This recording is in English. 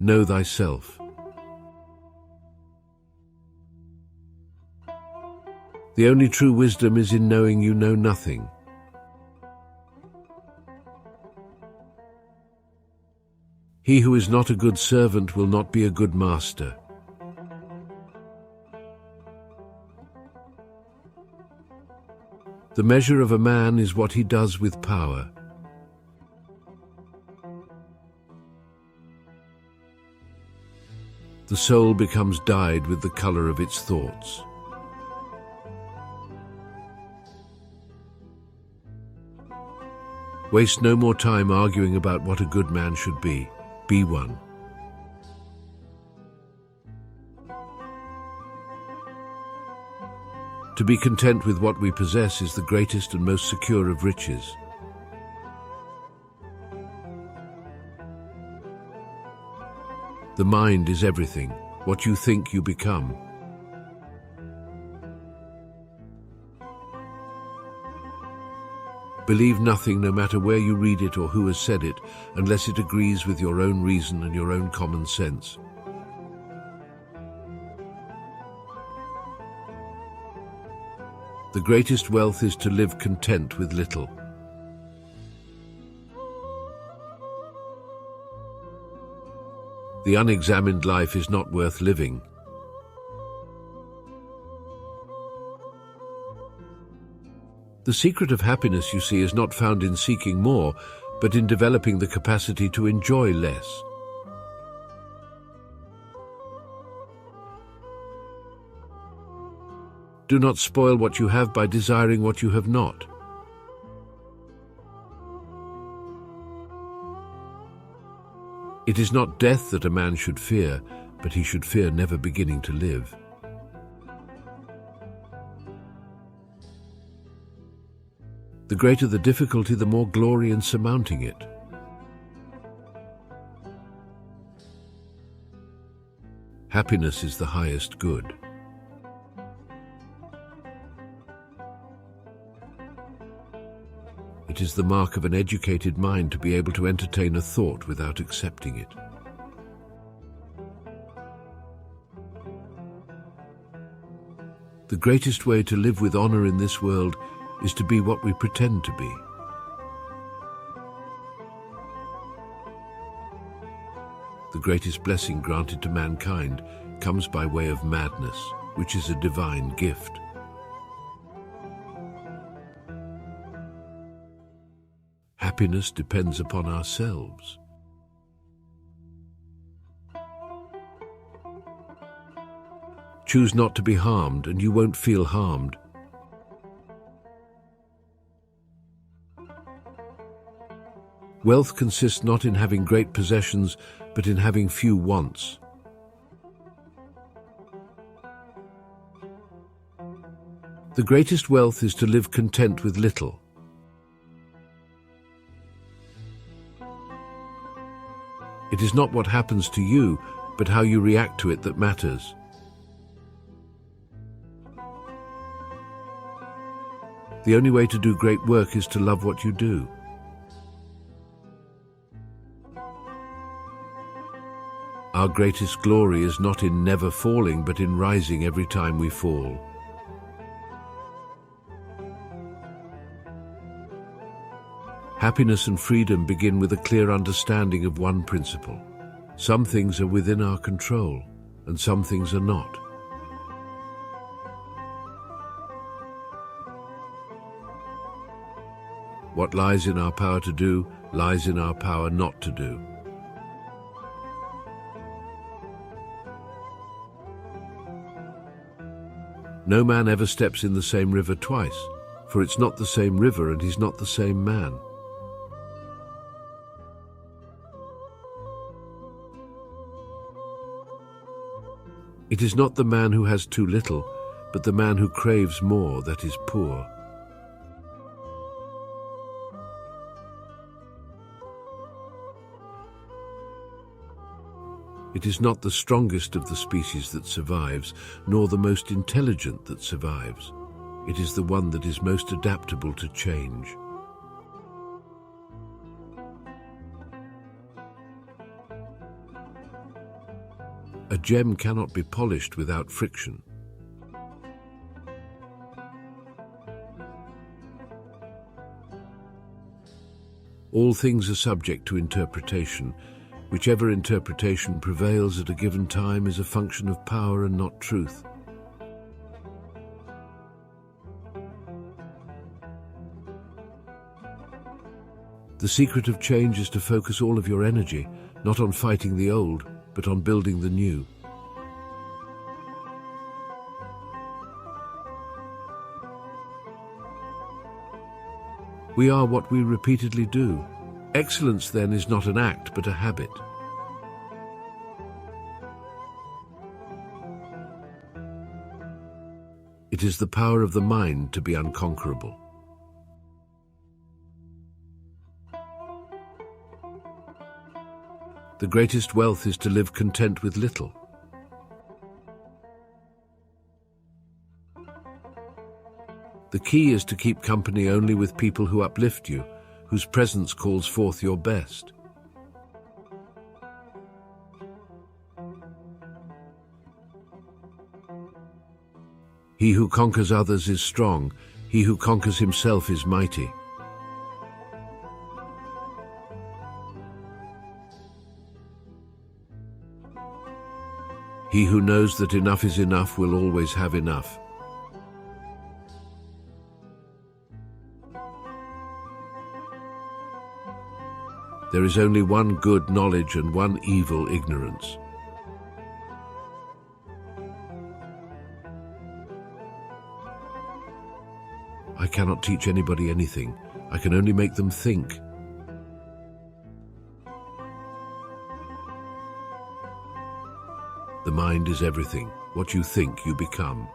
Know thyself. The only true wisdom is in knowing you know nothing. He who is not a good servant will not be a good master. The measure of a man is what he does with power. The soul becomes dyed with the color of its thoughts. Waste no more time arguing about what a good man should be. Be one. To be content with what we possess is the greatest and most secure of riches. The mind is everything. What you think, you become. Believe nothing, no matter where you read it or who has said it, unless it agrees with your own reason and your own common sense. The greatest wealth is to live content with little. The unexamined life is not worth living. The secret of happiness, you see, is not found in seeking more, but in developing the capacity to enjoy less. Do not spoil what you have by desiring what you have not. It is not death that a man should fear, but he should fear never beginning to live. The greater the difficulty, the more glory in surmounting it. Happiness is the highest good. It is the mark of an educated mind to be able to entertain a thought without accepting it. The greatest way to live with honor in this world is to be what we pretend to be. The greatest blessing granted to mankind comes by way of madness, which is a divine gift. Happiness depends upon ourselves. Choose not to be harmed, and you won't feel harmed. Wealth consists not in having great possessions, but in having few wants. The greatest wealth is to live content with little. It is not what happens to you, but how you react to it that matters. The only way to do great work is to love what you do. Our greatest glory is not in never falling, but in rising every time we fall. Happiness and freedom begin with a clear understanding of one principle. Some things are within our control, and some things are not. What lies in our power to do, lies in our power not to do. No man ever steps in the same river twice, for it's not the same river and he's not the same man. It is not the man who has too little, but the man who craves more that is poor. It is not the strongest of the species that survives, nor the most intelligent that survives. It is the one that is most adaptable to change. A gem cannot be polished without friction. All things are subject to interpretation. Whichever interpretation prevails at a given time is a function of power and not truth. The secret of change is to focus all of your energy, not on fighting the old, but on building the new. We are what we repeatedly do. Excellence, then, is not an act, but a habit. It is the power of the mind to be unconquerable. The greatest wealth is to live content with little. The key is to keep company only with people who uplift you, whose presence calls forth your best. He who conquers others is strong. He who conquers himself is mighty. He who knows that enough is enough will always have enough. There is only one good knowledge and one evil ignorance. I cannot teach anybody anything. I can only make them think. The mind is everything. What you think, you become.